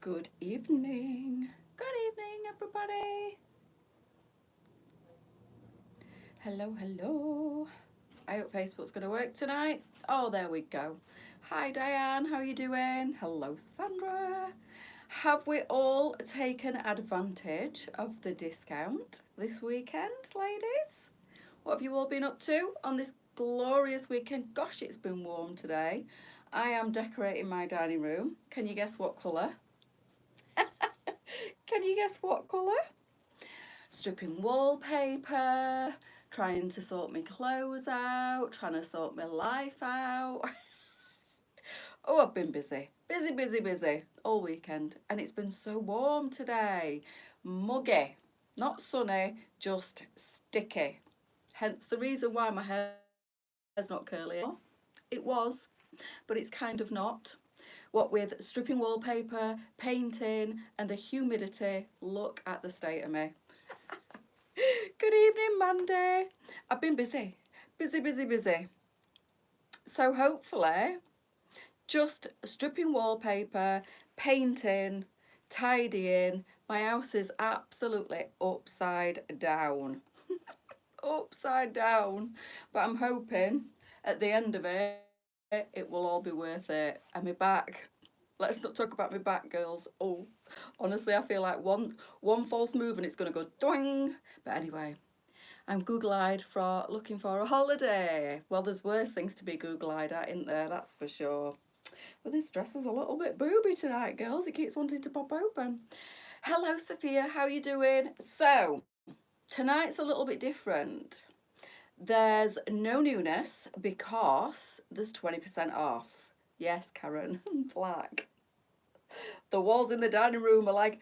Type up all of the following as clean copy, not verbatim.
Good evening. Good evening, everybody. Hello, hello. I hope Facebook's going to work tonight. Oh, there we go. Hi, Diane. How are you doing? Hello, Sandra. Have we all taken advantage of the discount this weekend, ladies? What have you all been up to on this glorious weekend? Gosh, it's been warm today. I am decorating my dining room. Can you guess what colour? Can you guess what colour? Stripping wallpaper, trying to sort my clothes out, trying to sort my life out. Oh, I've been busy. Busy, busy, busy all weekend. And it's been so warm today. Muggy. Not sunny, just sticky. Hence the reason why my hair's not curly anymore. It was, but it's kind of not. What with stripping wallpaper, painting, and the humidity, look at the state of me. Good evening, Mandy. I've been busy, busy, busy, busy. So hopefully, just stripping wallpaper, painting, tidying. My house is absolutely upside down. Upside down. But I'm hoping at the end of it, it will all be worth it. And my back. Let's not talk about my back, girls. Oh, honestly, I feel like one false move and it's going to go doing. But anyway, I'm Google-eyed for looking for a holiday. Well, there's worse things to be Google-eyed at, isn't there? That's for sure. But this dress is a little bit booby tonight, girls. It keeps wanting to pop open. Hello, Sophia. How are you doing? So, tonight's a little bit different. There's no newness because there's 20% off. Yes, Karen. Black. The walls in the dining room are like,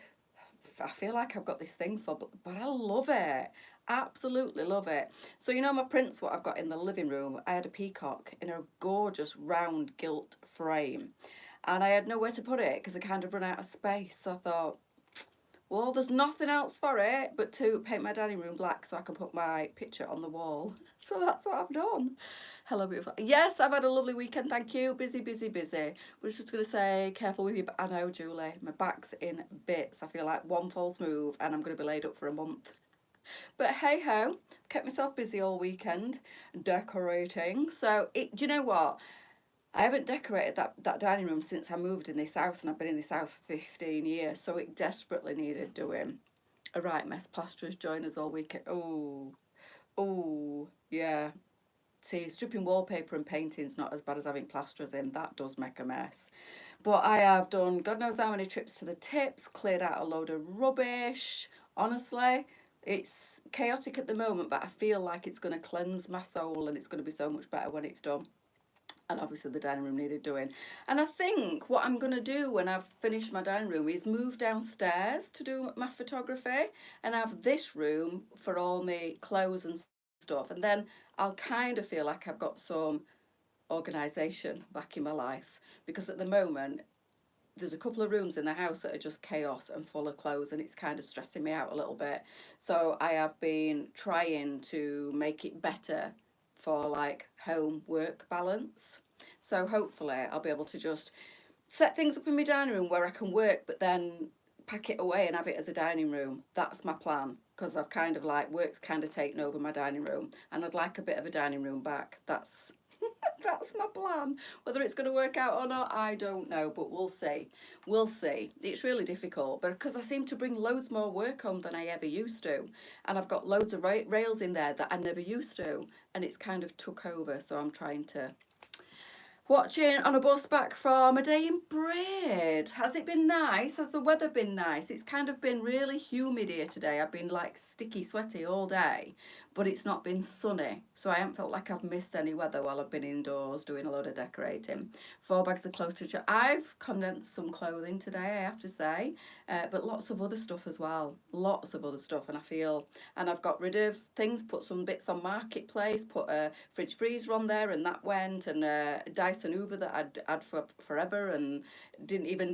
I feel like I've got this thing for, but I love it. Absolutely love it. So you know my prints, what I've got in the living room, I had a peacock in a gorgeous round gilt frame. And I had nowhere to put it because I kind of run out of space. So I thought, well, there's nothing else for it but to paint my dining room black so I can put my picture on the wall. So that's what I've done. Hello, beautiful. Yes, I've had a lovely weekend, thank you. Busy, busy, busy. Was just going to say, careful with your... I know, Julie, my back's in bits. I feel like one false move and I'm going to be laid up for a month. But hey ho, kept myself busy all weekend decorating. So, do you know what? I haven't decorated that dining room since I moved in this house, and I've been in this house for 15 years, so it desperately needed doing. A right mess. Plasterers join us all weekend. Oh, oh, yeah. See, stripping wallpaper and painting's not as bad as having plasterers in. That does make a mess. But I have done God knows how many trips to the tips, cleared out a load of rubbish. Honestly, it's chaotic at the moment, but I feel like it's going to cleanse my soul and it's going to be so much better when it's done. And obviously the dining room needed doing. And I think what I'm going to do when I've finished my dining room is move downstairs to do my photography and have this room for all my clothes and stuff. And then I'll kind of feel like I've got some organisation back in my life, because at the moment there's a couple of rooms in the house that are just chaos and full of clothes, and it's kind of stressing me out a little bit. So I have been trying to make it better for like home work balance. So hopefully I'll be able to just set things up in my dining room where I can work, but then pack it away and have it as a dining room. That's my plan, because I've kind of like work's kind of taken over my dining room and I'd like a bit of a dining room back. That's my plan. Whether it's going to work out or not, I don't know, but we'll see. We'll see. It's really difficult, but because I seem to bring loads more work home than I ever used to, and I've got loads of rails in there that I never used to, and it's kind of took over. So I'm trying to watching on a bus back from a day in Braid. Has it been nice? Has the weather been nice? It's kind of been really humid here today. I've been like sticky, sweaty all day, but it's not been sunny. So I haven't felt like I've missed any weather while I've been indoors doing a load of decorating. 4 bags of clothes to I've condensed some clothing today, I have to say, but lots of other stuff as well. Lots of other stuff, and I feel, and I've got rid of things, put some bits on Marketplace, put a fridge freezer on there, and that went, and Dyson Hoover that I'd had for forever, and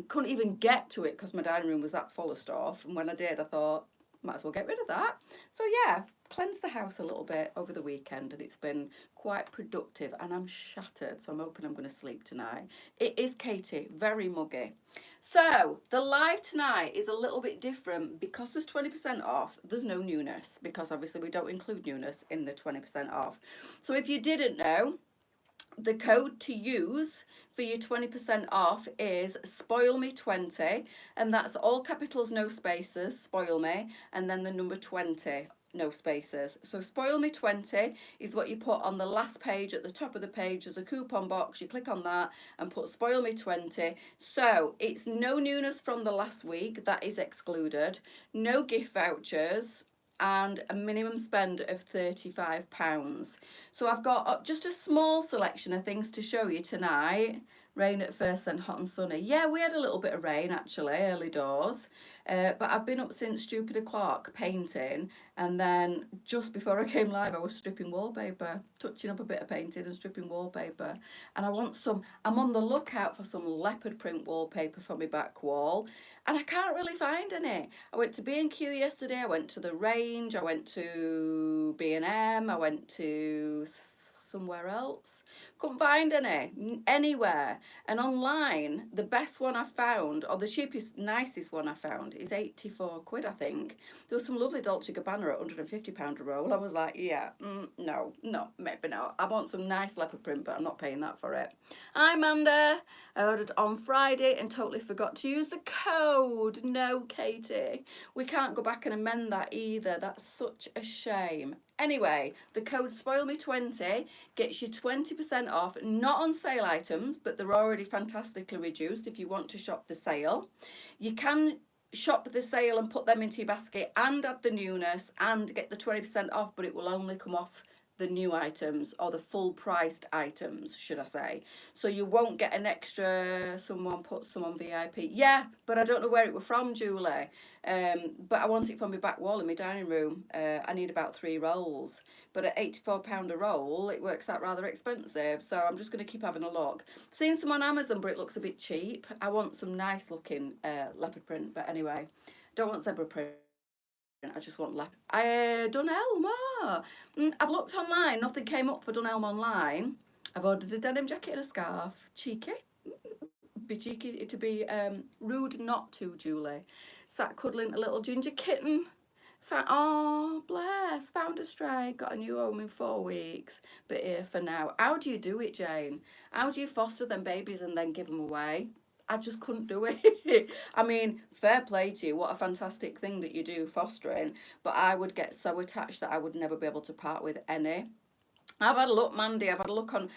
couldn't even get to it because my dining room was that full of stuff. And when I did, I thought, might as well get rid of that. So yeah, cleansed the house a little bit over the weekend and it's been quite productive and I'm shattered, so I'm hoping I'm going to sleep tonight. It is Katie, very muggy. So the live tonight is a little bit different because there's 20% off. There's no newness because obviously we don't include newness in the 20% off. So if you didn't know, the code to use for your 20% off is spoil me 20, and that's all capitals, no spaces, spoil me, and then the number 20, no spaces. So spoil me 20 is what you put on the last page. At the top of the page there's a coupon box, you click on that and put spoil me 20. So it's no newness from the last week, that is excluded, no gift vouchers, and a minimum spend of £35. So I've got just a small selection of things to show you tonight. Rain at first, then hot and sunny. Yeah, we had a little bit of rain actually, early doors. But I've been up since stupid o'clock painting, and then just before I came live I was stripping wallpaper, touching up a bit of painting and stripping wallpaper. And I'm on the lookout for some leopard print wallpaper for my back wall, and I can't really find any. I went to B&Q yesterday, I went to the Range, I went to B&M, I went to somewhere else. Couldn't find any anywhere. And online, the best one I found, or the cheapest, nicest one I found, is 84 quid, I think. There was some lovely Dolce Gabbana at £150 a roll. I was like, yeah, no, maybe not. I want some nice leopard print, but I'm not paying that for it. Hi, Amanda. I ordered on Friday and totally forgot to use the code. No, Katie. We can't go back and amend that either. That's such a shame. Anyway, the code SPOILME20 gets you 20% off, not on sale items, but they're already fantastically reduced if you want to shop the sale. You can shop the sale and put them into your basket and add the newness and get the 20% off, but it will only come off the new items, or the full priced items, should I say. So you won't get an extra, someone put some on VIP. Yeah, but I don't know where it were from, Julie. But I want it from my back wall in my dining room. I need about 3 rolls. But at £84 a roll, it works out rather expensive. So I'm just going to keep having a look. Seen some on Amazon, but it looks a bit cheap. I want some nice looking leopard print. But anyway, don't want zebra print. I just want Dunelm. I've looked online, nothing came up for Dunelm online. I've ordered a denim jacket and a scarf. Cheeky. Be cheeky to be rude not to, Julie. Sat cuddling a little ginger kitten. Oh, bless. Found a stray. Got a new home in 4 weeks. But here for now. How do you do it, Jane? How do you foster them babies and then give them away? I just couldn't do it. I mean, fair play to you. What a fantastic thing that you do, fostering. But I would get so attached that I would never be able to part with any. I've had a look, Mandy. I've had a look on.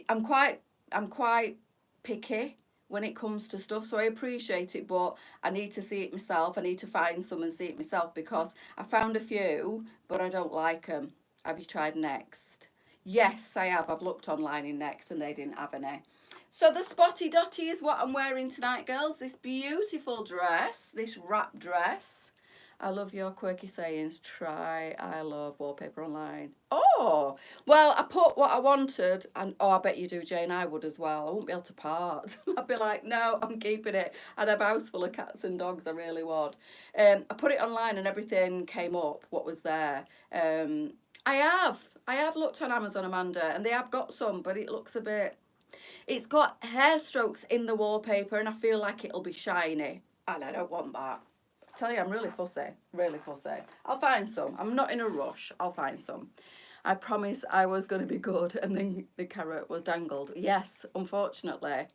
I'm quite picky when it comes to stuff, so I appreciate it, but I need to see it myself. I need to find some and see it myself, because I found a few, but I don't like them. Have you tried Next? Yes, I have. I've looked online in Next and they didn't have any. So the Spotty Dotty is what I'm wearing tonight, girls. This beautiful dress, this wrap dress. I love your quirky sayings. Try, I love wallpaper online. Oh, well, I put what I wanted, and I bet you do, Jane. I would as well. I wouldn't be able to part. I'd be like, no, I'm keeping it. I'd have a house full of cats and dogs. I really would. I put it online and everything came up. What was there? I have looked on Amazon, Amanda, and they have got some, but it looks a bit. It's got hair strokes in the wallpaper, and I feel like it'll be shiny, and I don't want that. I tell you, I'm really fussy, really fussy. I'll find some. I'm not in a rush. I'll find some. I promised I was going to be good, and then the carrot was dangled. Yes, unfortunately,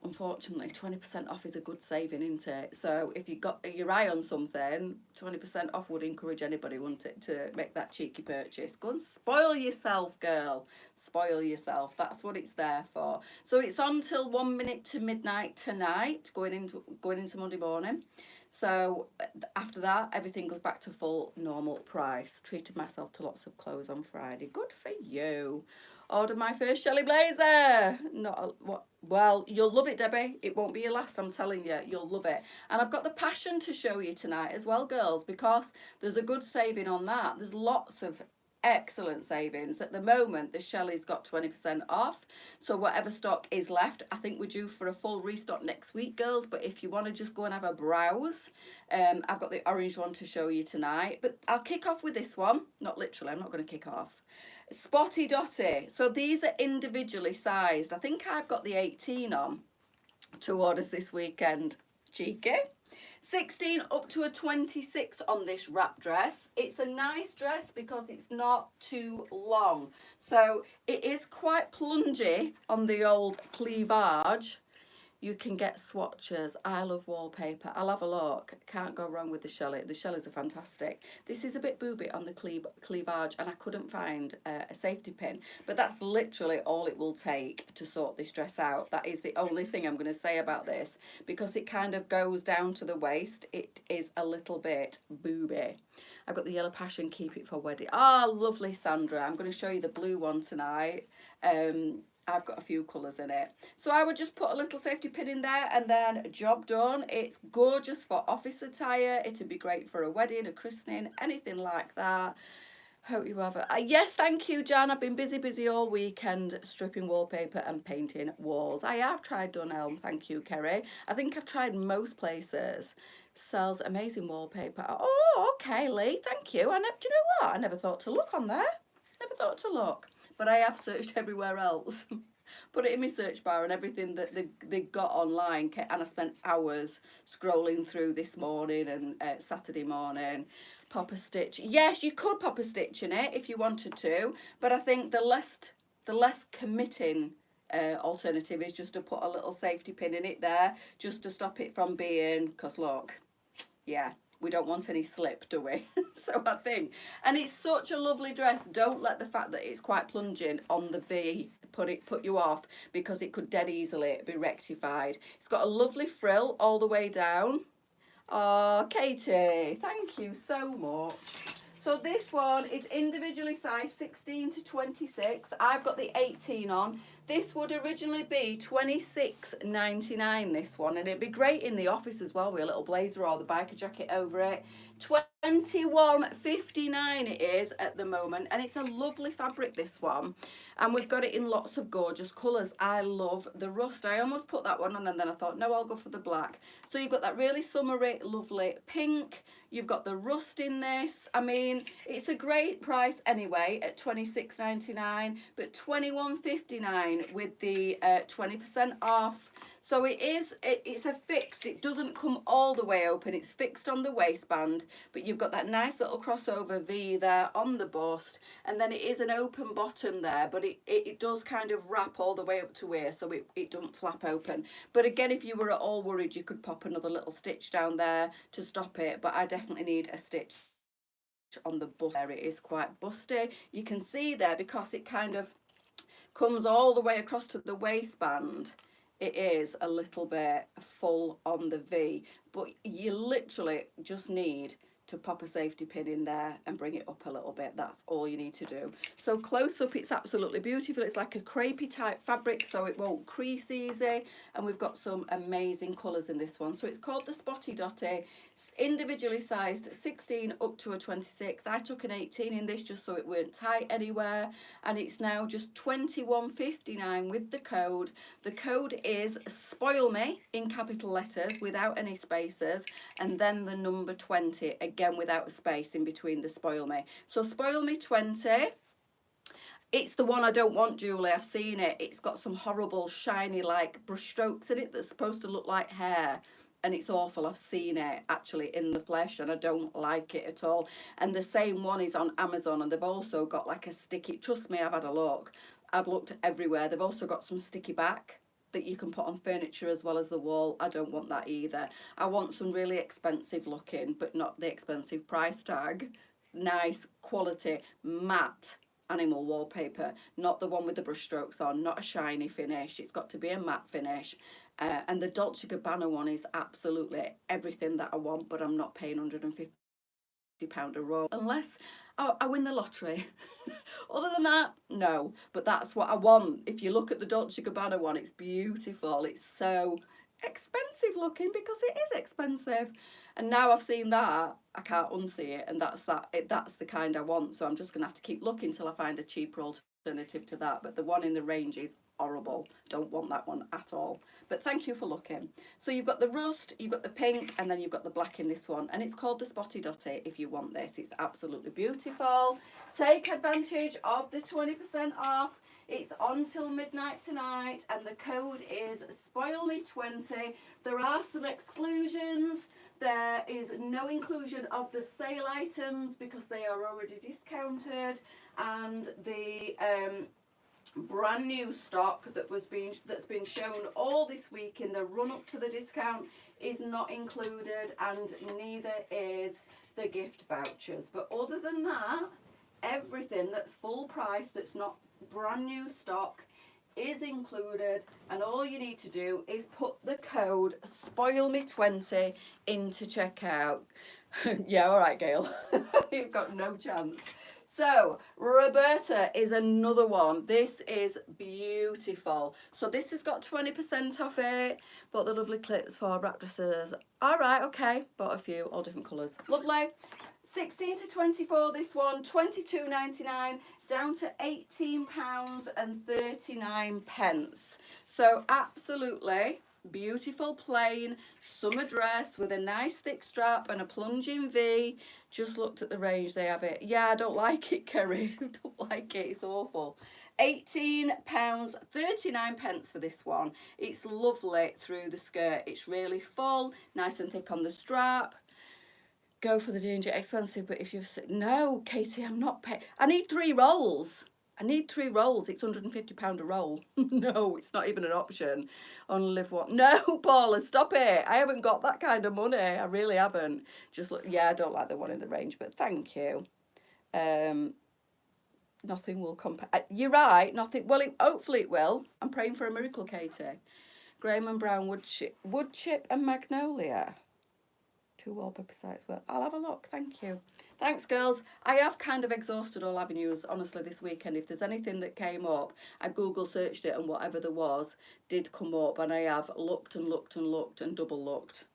20% off is a good saving, isn't it? So if you got your eye on something, 20% off would encourage anybody, wouldn't it, to make that cheeky purchase. Go and spoil yourself, girl. Spoil yourself. That's what it's there for. So it's on till 1 minute to midnight tonight, going into Monday morning. So after that, everything goes back to full normal price. Treated myself to lots of clothes on Friday. Good for you. Ordered my first Shelly blazer. Well, you'll love it, Debbie. It won't be your last, I'm telling you. You'll love it. And I've got the passion to show you tonight as well, girls, because there's a good saving on that. There's lots of excellent savings. At the moment, the Shelly's got 20% off. So whatever stock is left, I think we're due for a full restock next week, girls. But if you want to just go and have a browse, I've got the orange one to show you tonight. But I'll kick off with this one. Not literally, I'm not going to kick off. Spotty Dotty. So these are individually sized. I think I've got the 18 on. 2 orders this weekend. Cheeky. 16 up to a 26 on this wrap dress. It's a nice dress because it's not too long. So it is quite plungy on the old cleavage. You can get swatches. I love wallpaper. I'll have a look. Can't go wrong with the Shelly. The Shellys are fantastic. This is a bit booby on the cleavage, and I couldn't find a safety pin. But that's literally all it will take to sort this dress out. That is the only thing I'm going to say about this, because it kind of goes down to the waist. It is a little bit booby. I've got the Yellow Passion, keep it for wedding. Ah, lovely, Sandra. I'm going to show you the blue one tonight. I've got a few colours in it. So I would just put a little safety pin in there and then job done. It's gorgeous for office attire. It'd be great for a wedding, a christening, anything like that. Hope you have a... yes, thank you, Jan. I've been busy all weekend stripping wallpaper and painting walls. I have tried Dunelm. Thank you, Kerry. I think I've tried most places. Sells amazing wallpaper. Oh, okay, Lee. Thank you. Do you know what? I never thought to look on there. Never thought to look. But I have searched everywhere else. Put it in my search bar, and everything that they got online, and I spent hours scrolling through this morning and Saturday morning. Pop a stitch. Yes, you could pop a stitch in it if you wanted to, but I think the less committing alternative is just to put a little safety pin in it there, just to stop it from being, because look, yeah, we don't want any slip, do we? So I think, and it's such a lovely dress. Don't let the fact that it's quite plunging on the V put you off, because it could dead easily be rectified. It's got a lovely frill all the way down. Oh, Katie, thank you so much. So this one is individually sized 16 to 26. I've got the 18 on. This would originally be $26.99, this one, and it'd be great in the office as well with a little blazer or the biker jacket over it. $21.59 it is at the moment, and it's a lovely fabric, this one, and we've got it in lots of gorgeous colours. I love the rust. I almost put that one on, and then I thought, no, I'll go for the black. So you've got that really summery, lovely pink. You've got the rust in this. I mean, it's a great price anyway at $26.99, but $21.59 with the 20% off. So it's a fixed, it doesn't come all the way open, it's fixed on the waistband, but you've got that nice little crossover V there on the bust, and then it is an open bottom there, but it does kind of wrap all the way up to here, so it doesn't flap open. But again, if you were at all worried, you could pop another little stitch down there to stop it, but I definitely need a stitch on the bust there. It is quite busty. You can see there, because it kind of comes all the way across to the waistband, it is a little bit full on the V, but you literally just need to pop a safety pin in there and bring it up a little bit. That's all you need to do. So close up, it's absolutely beautiful. It's like a crepey type fabric, so it won't crease easy, and we've got some amazing colours in this one. So it's called the Spotty Dotty. Individually sized 16 up to a 26. I took an 18 in this just so it weren't tight anywhere, and it's now just $21.59 with the code. The code is Spoil Me in capital letters without any spaces, and then the number 20 again without a space in between the Spoil Me. So Spoil Me 20. It's the one I don't want, Julie. I've seen it. It's got some horrible shiny like brush strokes in it that's supposed to look like hair. And it's awful. I've seen it actually in the flesh, and I don't like it at all. And the same one is on Amazon, and they've also got like a sticky, trust me, I've had a look. I've looked everywhere. They've also got some sticky back that you can put on furniture as well as the wall. I don't want that either. I want some really expensive looking, but not the expensive price tag, nice quality matte animal wallpaper, not the one with the brush strokes on, not a shiny finish. It's got to be a matte finish. And the Dolce & Gabbana one is absolutely everything that I want, but I'm not paying £150 a roll unless I win the lottery. Other than that, no. But that's what I want. If you look at the Dolce & Gabbana one, it's beautiful. It's so expensive looking, because it is expensive. And now I've seen that, I can't unsee it, and that's the kind I want. So I'm just gonna have to keep looking till I find a cheaper alternative to that. But the one in the range is horrible. Don't want that one at all. But thank you for looking. So you've got the rust, you've got the pink, and then you've got the black in this one, and it's called the Spotty Dotty. If you want this, it's absolutely beautiful. Take advantage of the 20% off. It's on till midnight tonight, and the code is SpoilMe20. There are some exclusions. There is no inclusion of the sale items because they are already discounted, and the brand new stock that's been shown all this week in the run up to the discount is not included, and neither is the gift vouchers. But other than that, everything that's full price, that's not brand new stock, is included, and all you need to do is put the code SpoilMe20 into checkout. Yeah, all right, Gail. You've got no chance. So Roberta is another one. This is beautiful. So this has got 20% off it. Bought the lovely clips for wrap dresses. All right, okay. Bought a few, all different colours. Lovely. 16 to 24, this one, £22.99 down to £18.39. So absolutely beautiful plain summer dress with a nice thick strap and a plunging V. Just looked at the range, they have it. Yeah, I don't like it, Kerry. I don't like it, it's awful. £18.39 for this one. It's lovely through the skirt. It's really full, nice and thick on the strap. Go for the danger, expensive, but if you've said, no, Katie, I'm not paying. I need 3 rolls. I need 3 rolls. It's £150 a roll. No, it's not even an option. Only live one. No, Paula, stop it. I haven't got that kind of money. I really haven't. Just look. Yeah, I don't like the one in the range, but thank you. Nothing will compare. You're right. Nothing. Well, hopefully it will. I'm praying for a miracle, Katie. Graham and Brown wood chip and magnolia. 2 wallpaper sites. Well, I'll have a look. Thank you. Thanks, girls. I have kind of exhausted all avenues, honestly, this weekend. If there's anything that came up, I Google searched it, and whatever there was did come up, and I have looked and looked and looked and double looked.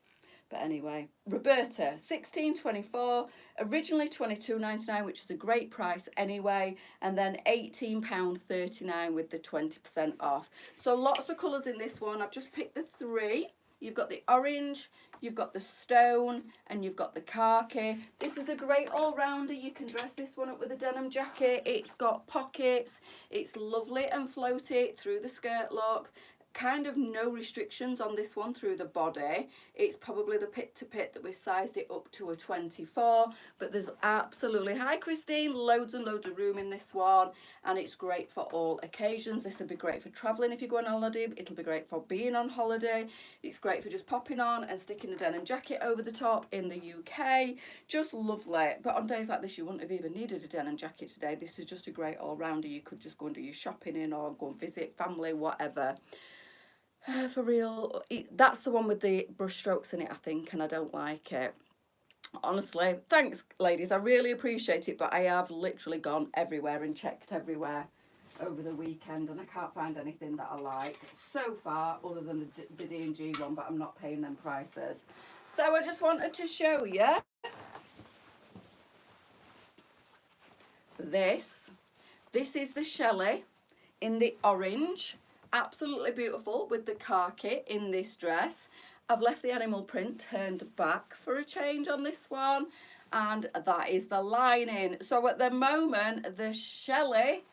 But anyway, Roberta, 16.24, originally 22.99, which is a great price anyway, and then £18.39 with the 20% off. So lots of colours in this one. I've just picked the 3. You've got the orange, you've got the stone, and you've got the khaki. This is a great all-rounder. You can dress this one up with a denim jacket. It's got pockets. It's lovely and floaty through the skirt look. Kind of no restrictions on this one through the body. It's probably the pit to pit that we've sized it up to a 24, but there's absolutely, hi Christine, loads and loads of room in this one, and it's great for all occasions. This would be great for traveling if you go on holiday. It'll be great for being on holiday. It's great for just popping on and sticking a denim jacket over the top in the UK. Just lovely. But on days like this, you wouldn't have even needed a denim jacket today. This is just a great all-rounder. You could just go and do your shopping in, or go and visit family, whatever. For real, that's the one with the brush strokes in it, I think, and I don't like it. Honestly, thanks, ladies. I really appreciate it, but I have literally gone everywhere and checked everywhere over the weekend, and I can't find anything that I like so far, other than the D&G one, but I'm not paying them prices. So I just wanted to show you this. This is the Shelly in the orange. Absolutely beautiful with the khaki in this dress. I've left the animal print turned back for a change on this one, and that is the lining. So at the moment, the Shelly,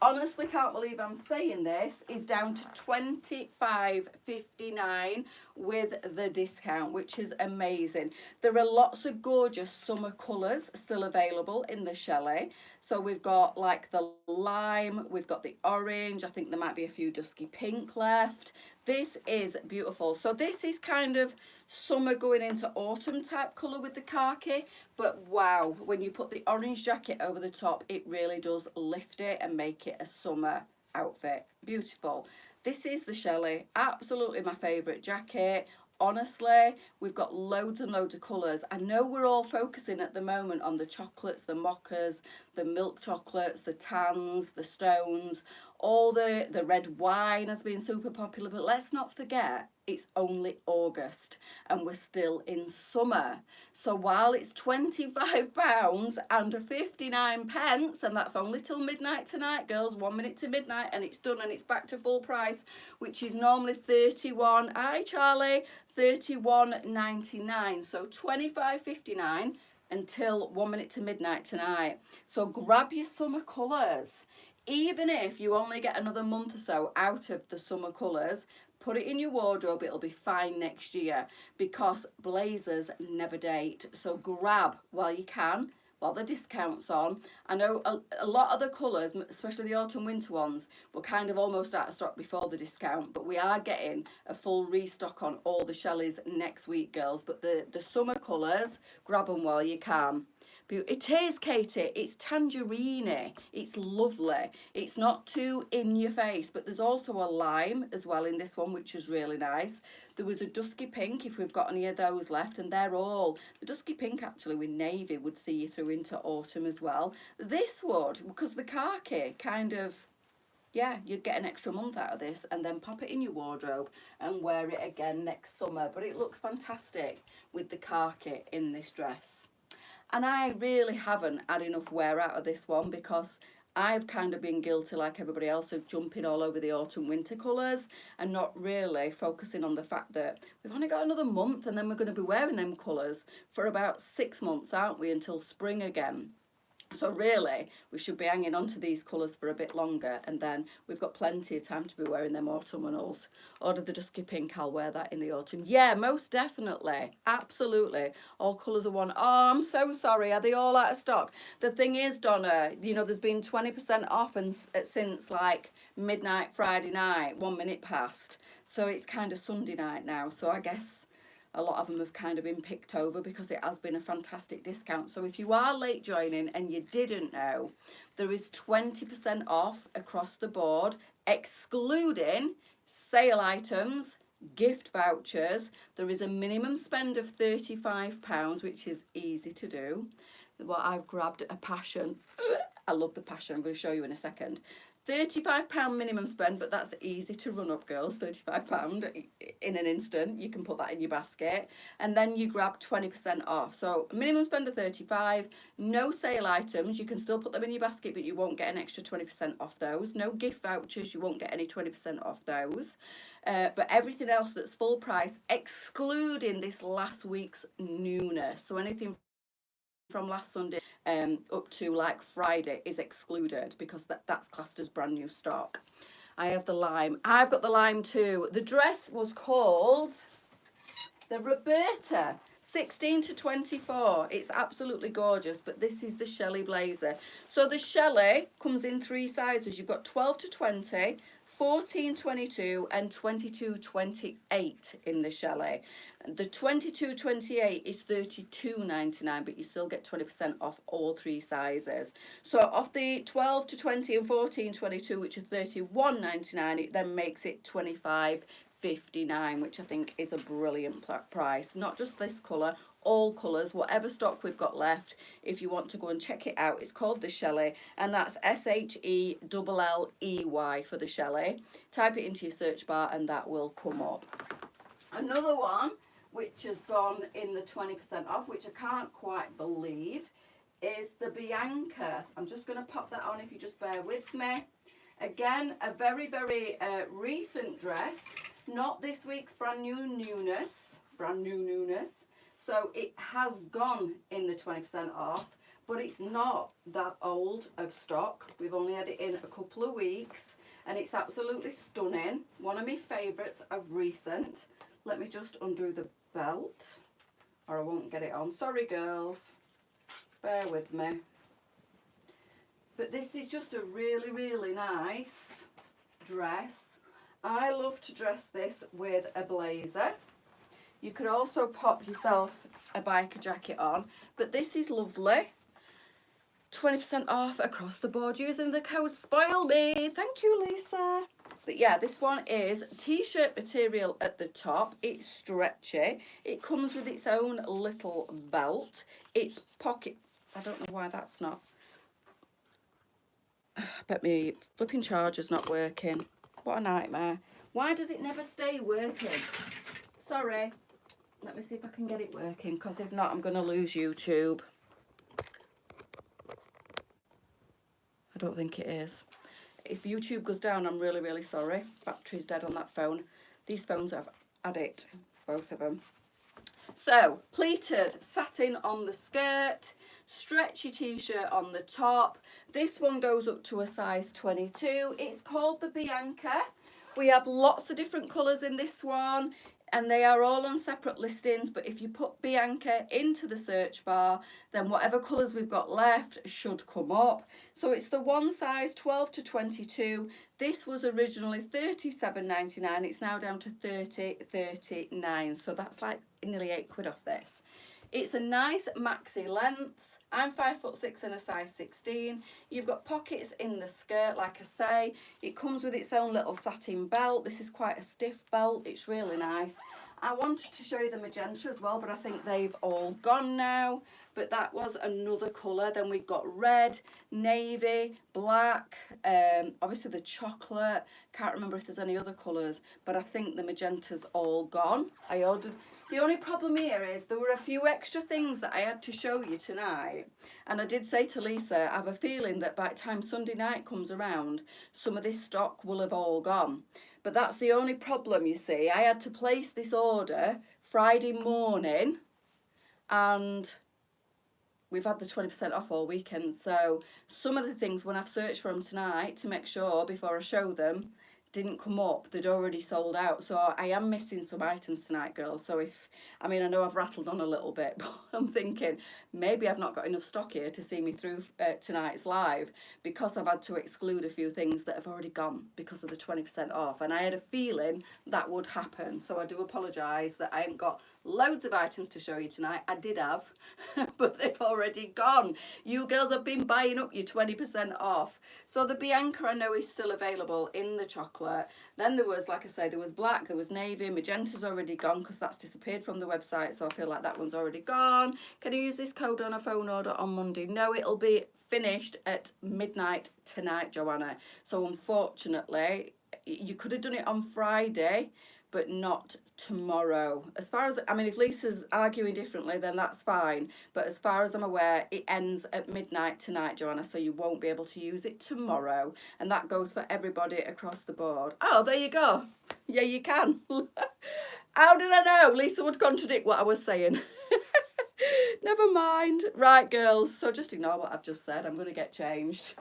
honestly can't believe I'm saying this, is down to £25.59 with the discount, which is amazing. There are lots of gorgeous summer colours still available in the Shelly. So we've got like the lime, we've got the orange, I think there might be a few dusky pink left. This is beautiful. So this is kind of summer going into autumn type colour with the khaki, but wow, when you put the orange jacket over the top, it really does lift it and make it a summer outfit. Beautiful. This is the Shelly, absolutely my favourite jacket. Honestly, we've got loads and loads of colours. I know we're all focusing at the moment on the chocolates, the mochas, the milk chocolates, the tans, the stones, All the red wine has been super popular, but let's not forget it's only August and we're still in summer. So while it's £25 and 59 pence, and that's only till midnight tonight, girls, 1 minute to midnight, and it's done and it's back to full price, which is normally 31. Hi Charlie, 31.99. So 25.59 until 1 minute to midnight tonight. So grab your summer colours. Even if you only get another month or so out of the summer colours, put it in your wardrobe, it'll be fine next year, because blazers never date. So grab while you can, while the discount's on. I know a lot of the colours, especially the autumn winter ones, were kind of almost out of stock before the discount, but we are getting a full restock on all the Shelleys next week, girls. But the summer colours, grab them while you can. It is, Katie, it's tangerine, it's lovely, it's not too in your face, but there's also a lime as well in this one, which is really nice. There was a dusky pink, if we've got any of those left, and they're all, the dusky pink actually with navy would see you through into autumn as well. This would, because the khaki kind of, yeah, you'd get an extra month out of this and then pop it in your wardrobe and wear it again next summer. But it looks fantastic with the khaki in this dress. And I really haven't had enough wear out of this one, because I've kind of been guilty, like everybody else, of jumping all over the autumn winter colours and not really focusing on the fact that we've only got another month and then we're going to be wearing them colours for about 6 months, aren't we, until spring again. So really, we should be hanging on to these colours for a bit longer, and then we've got plenty of time to be wearing them autumnals. Order the dusky pink, I'll wear that in the autumn. Yeah, most definitely, absolutely. All colours are one. Oh, I'm so sorry, are they all out of stock? The thing is, Donna, you know, there's been 20% off and since like midnight Friday night, 1 minute past. So it's kind of Sunday night now, so I guess a lot of them have kind of been picked over because it has been a fantastic discount. So if you are late joining and you didn't know, there is 20% off across the board, excluding sale items, gift vouchers. There is a minimum spend of £35, which is easy to do. What I've grabbed a passion. I love the passion. I'm going to show you in a second. £35 minimum spend, but that's easy to run up, girls. £35 in an instant. You can put that in your basket, and then you grab 20% off. So minimum spend of 35, no sale items. You can still put them in your basket, but you won't get an extra 20% off those. No gift vouchers. You won't get any 20% off those. But everything else that's full price, excluding this last week's newness. So anything from last Sunday up to like Friday is excluded, because that's classed as brand new stock. I have the lime. I've got the lime too. The dress was called the Roberta 16 to 24. It's absolutely gorgeous, but this is the Shelly blazer. So the Shelly comes in 3 sizes. You've got 12 to 20, 14.22 and 22.28 in the Shelly. The 22.28 is £32.99, but you still get 20% off all 3 sizes. So off the 12 to 20 and 14.22, which are £31.99, it then makes it £25.59, which I think is a brilliant price. Not just this colour, all colours, whatever stock we've got left. If you want to go and check it out, it's called the Shelly, and that's SHELLEY for the Shelly. Type it into your search bar and that will come up. Another one which has gone in the 20% off, which I can't quite believe, is the Bianca. I'm just going to pop that on if you just bear with me. Again, a very, very recent dress, not this week's brand new newness. So it has gone in the 20% off, but it's not that old of stock. We've only had it in a couple of weeks, and it's absolutely stunning. One of my favourites of recent. Let me just undo the belt, or I won't get it on. Sorry, girls. Bear with me. But this is just a really, really nice dress. I love to dress this with a blazer. You could also pop yourself a biker jacket on, but this is lovely. 20% off across the board using the code SPOILME. Thank you, Lisa. But yeah, this one is t-shirt material at the top. It's stretchy. It comes with its own little belt. It's pocket. I don't know why that's not. I bet me flipping charger's not working. What a nightmare. Why does it never stay working? Sorry. Let me see if I can get it working, because if not, I'm going to lose YouTube. I don't think it is. If YouTube goes down, I'm really, really sorry. Battery's dead on that phone. These phones have had it, both of them. So, pleated satin on the skirt, stretchy t-shirt on the top. This one goes up to a size 22. It's called the Bianca. We have lots of different colours in this one, and they are all on separate listings, but if you put Bianca into the search bar, then whatever colours we've got left should come up. So it's the one size 12 to 22. This was originally $37.99. It's now down to $30.39. So that's like nearly £8 off this. It's a nice maxi length. I'm 5'6" and a size 16. You've got pockets in the skirt, like I say. It comes with its own little satin belt. This is quite a stiff belt. It's really nice. I wanted to show you the magenta as well, but I think they've all gone now. But that was another colour. Then we've got red, navy, black, obviously the chocolate. Can't remember if there's any other colours, but I think the magenta's all gone. I ordered... The only problem here is there were a few extra things that I had to show you tonight. And I did say to Lisa, I have a feeling that by the time Sunday night comes around, some of this stock will have all gone. But that's the only problem, you see. I had to place this order Friday morning, and we've had the 20% off all weekend. So some of the things, when I've searched for them tonight to make sure before I show them, didn't come up. They'd already sold out. So I am missing some items tonight, girls. So if, I mean, I know I've rattled on a little bit, but I'm thinking maybe I've not got enough stock here to see me through tonight's live, because I've had to exclude a few things that have already gone because of the 20% off. And I had a feeling that would happen. So I do apologise that I haven't got loads of items to show you tonight. I did have, but they've already gone. You girls have been buying up your 20% off. So the Bianca I know is still available in the chocolate. Then there was, like I say, there was black, there was navy, magenta's already gone because that's disappeared from the website, so I feel like that one's already gone. Can you use this code on a phone order on Monday? No, it'll be finished at midnight tonight, Joanna. So unfortunately, you could have done it on Friday, but not tomorrow. As far as, I mean, if Lisa's arguing differently, then that's fine. But as far as I'm aware, it ends at midnight tonight, Joanna, so you won't be able to use it tomorrow. And that goes for everybody across the board. Oh, there you go. Yeah, you can. How did I know? Lisa would contradict what I was saying. Never mind. Right, girls, so just ignore what I've just said. I'm going to get changed.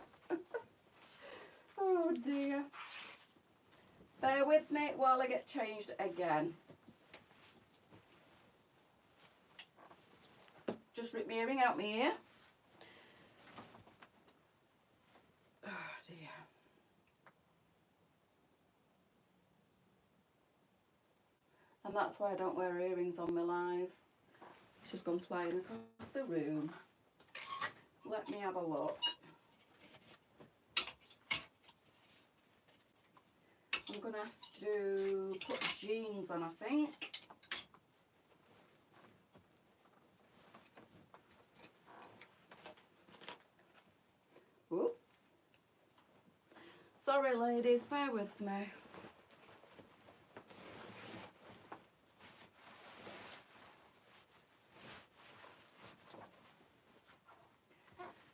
Oh, dear. Bear with me while I get changed again. Just rip my earring out my ear. Oh dear. And that's why I don't wear earrings on my live. It's just gone flying across the room. Let me have a look. I'm going to have to put jeans on, I think. Whoop. Sorry, ladies, bear with me.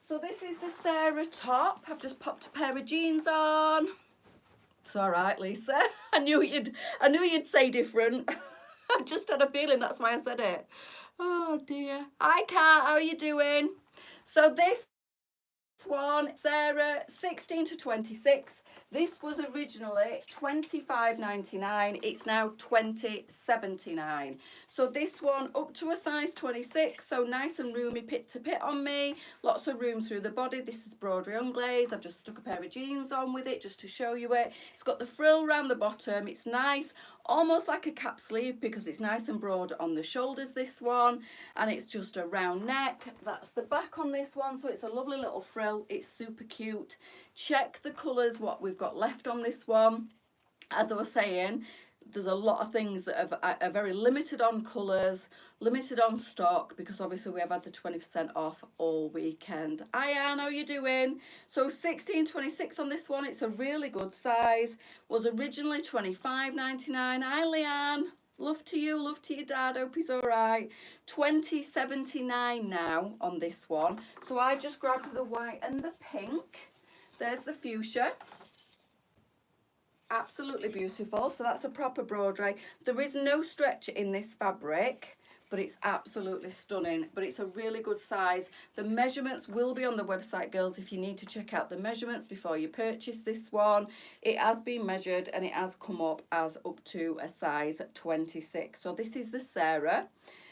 So this is the Sarah top. I've just popped a pair of jeans on. It's all right, Lisa. I knew you'd say different. I just had a feeling, that's why I said it. Oh dear. Hi Kat, how are you doing? So this one, Sarah, 16 to 26. This was originally $25.99. It's now $20.79. So this one up to a size 26. So nice and roomy pit to pit on me. Lots of room through the body. This is broderie unglaze. I've just stuck a pair of jeans on with it just to show you it. It's got the frill around the bottom. It's nice, almost like a cap sleeve because it's nice and broad on the shoulders, this one. And it's just a round neck. That's the back on this one. So it's a lovely little frill. It's super cute. Check the colours, what we've got left on this one. As I was saying, there's a lot of things that are very limited on colours, limited on stock, because obviously we have had the 20% off all weekend. Ian, how you doing? So 16.26 on this one. It's a really good size. Was originally 25.99. Hi Leanne. Love to you, love to your dad, hope he's all right. 20.79 now on this one. So I just grabbed the white and the pink. There's the fuchsia. Absolutely beautiful. So that's a proper broderie. There is no stretch in this fabric, but it's absolutely stunning. But it's a really good size. The measurements will be on the website, girls, if you need to check out the measurements before you purchase this one. It has been measured and it has come up as up to a size 26. So this is the Sarah.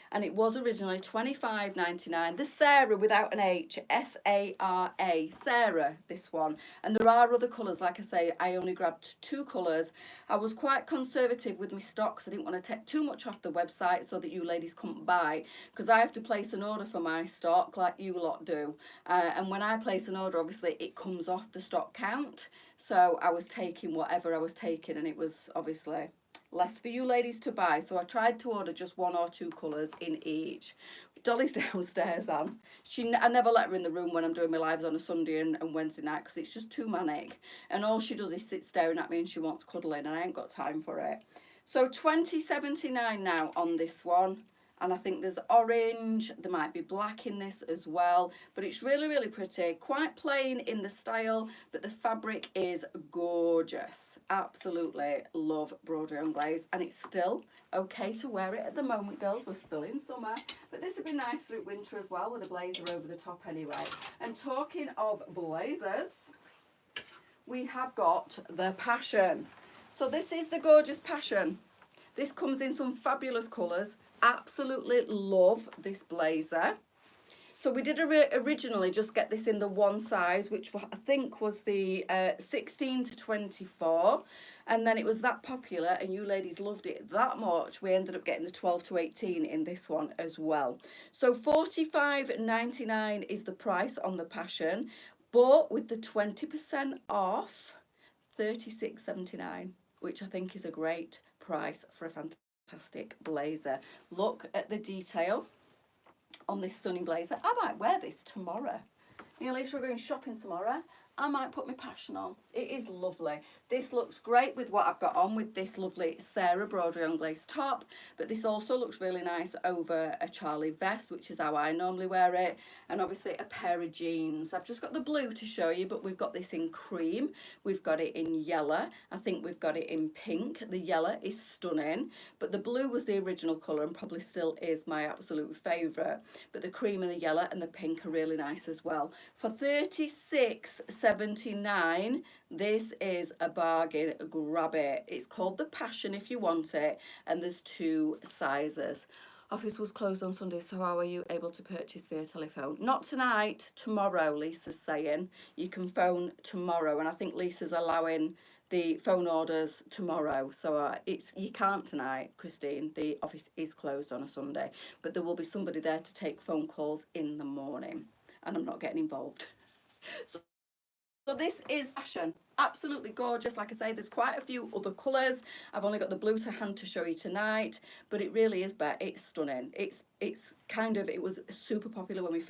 And it was originally $25.99. The Sarah without an H, S-A-R-A, Sarah, this one. And there are other colours, like I say, I only grabbed 2 colours. I was quite conservative with my stocks. I didn't want to take too much off the website so that you ladies couldn't buy, because I have to place an order for my stock like you lot do. And when I place an order, obviously it comes off the stock count. So I was taking whatever I was taking, and it was obviously less for you ladies to buy, so I tried to order just 1 or 2 colours in each. Dolly's downstairs, Anne. I never let her in the room when I'm doing my lives on a Sunday and Wednesday night, because it's just too manic, and all she does is sit staring at me and she wants cuddling, and I ain't got time for it. So $20.79 now on this one. And I think there's orange, there might be black in this as well, but it's really, really pretty. Quite plain in the style, but the fabric is gorgeous. Absolutely love broderie on glaze, and it's still okay to wear it at the moment, girls. We're still in summer, but this would be nice through winter as well with a blazer over the top anyway. And talking of blazers, we have got the Passion. So this is the gorgeous Passion. This comes in some fabulous colours. Absolutely love this blazer. So we did originally just get this in the one size, which I think was the 16 to 24, and then it was that popular and you ladies loved it that much, we ended up getting the 12 to 18 in this one as well. So $45.99 is the price on the Passion, but with the 20% off, $36.79, which I think is a great price for a fantastic blazer. Look at the detail on this stunning blazer. I might wear this tomorrow. You know, at least we're going shopping tomorrow. I might put my Passion on. It is lovely. This looks great with what I've got on with this lovely Sarah broderie on glaze top, but this also looks really nice over a Charlie vest, which is how I normally wear it, and obviously a pair of jeans. I've just got the blue to show you, but we've got this in cream, we've got it in yellow, I think we've got it in pink. The yellow is stunning, but the blue was the original colour and probably still is my absolute favourite, but the cream and the yellow and the pink are really nice as well. For $36.79, this is a bargain. Grab it. It's called the Passion if you want it, and there's 2 sizes. Office was closed on Sunday, so how are you able to purchase via telephone? Not tonight, tomorrow, Lisa's saying. You can phone tomorrow, and I think Lisa's allowing the phone orders tomorrow, so you can't tonight, Christine. The office is closed on a Sunday, but there will be somebody there to take phone calls in the morning, and I'm not getting involved. So this is Passion. Absolutely gorgeous. Like I say, there's quite a few other colours. I've only got the blue to hand to show you tonight, but it really is it's stunning. It was super popular when we first